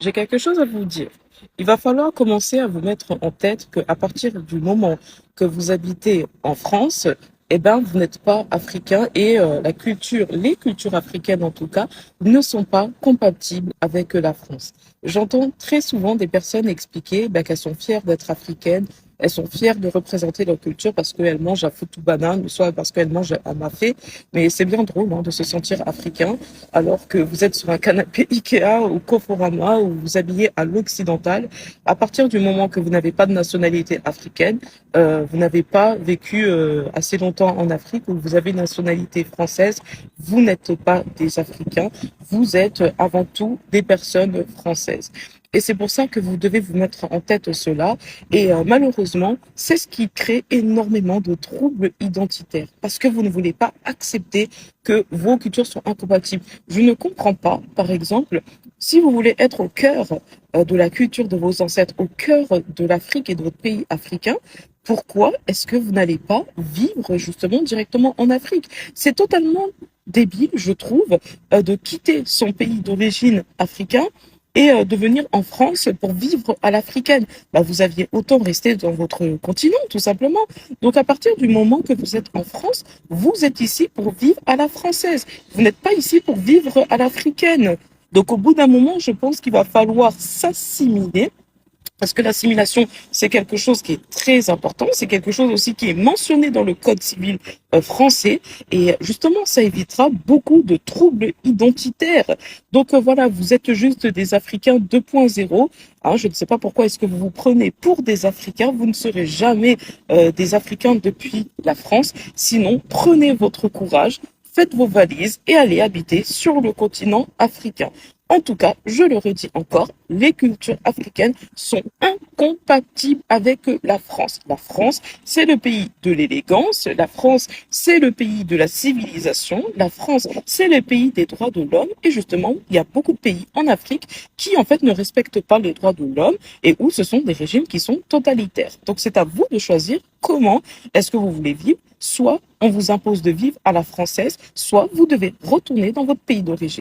J'ai quelque chose à vous dire. Il va falloir commencer à vous mettre en tête qu'à partir du moment que vous habitez en France, eh ben, vous n'êtes pas africain et les cultures africaines en tout cas, ne sont pas compatibles avec la France. J'entends très souvent des personnes expliquer qu'elles sont fières d'être africaines, elles sont fières de représenter leur culture parce qu'elles mangent à foutou banane, soit parce qu'elles mangent à mafé. Mais c'est bien drôle de se sentir africain alors que vous êtes sur un canapé Ikea ou Conforama ou vous habillez à l'occidental. À partir du moment que vous n'avez pas de nationalité africaine, vous n'avez pas vécu assez longtemps en Afrique ou vous avez une nationalité française, vous n'êtes pas des Africains, vous êtes avant tout des personnes françaises. Et c'est pour ça que vous devez vous mettre en tête cela. Et malheureusement, c'est ce qui crée énormément de troubles identitaires parce que vous ne voulez pas accepter que vos cultures sont incompatibles. Je ne comprends pas, par exemple, si vous voulez être au cœur de la culture de vos ancêtres, au cœur de l'Afrique et de votre pays africain, pourquoi est-ce que vous n'allez pas vivre justement directement en Afrique? C'est totalement débile, je trouve, de quitter son pays d'origine africain et de venir en France pour vivre à l'africaine. Vous aviez autant resté dans votre continent, tout simplement. Donc, à partir du moment que vous êtes en France, vous êtes ici pour vivre à la française. Vous n'êtes pas ici pour vivre à l'africaine. Donc, au bout d'un moment, je pense qu'il va falloir s'assimiler parce que l'assimilation, c'est quelque chose qui est très important. C'est quelque chose aussi qui est mentionné dans le Code civil français. Et justement, ça évitera beaucoup de troubles identitaires. Donc voilà, vous êtes juste des Africains 2.0. Je ne sais pas pourquoi est-ce que vous vous prenez pour des Africains. Vous ne serez jamais des Africains depuis la France. Sinon, prenez votre courage, faites vos valises et allez habiter sur le continent africain. En tout cas, je le redis encore, les cultures africaines sont incompatibles avec la France. La France, c'est le pays de l'élégance. La France, c'est le pays de la civilisation. La France, c'est le pays des droits de l'homme. Et justement, il y a beaucoup de pays en Afrique qui, en fait, ne respectent pas les droits de l'homme et où ce sont des régimes qui sont totalitaires. Donc, c'est à vous de choisir comment est-ce que vous voulez vivre. Soit on vous impose de vivre à la française, soit vous devez retourner dans votre pays d'origine.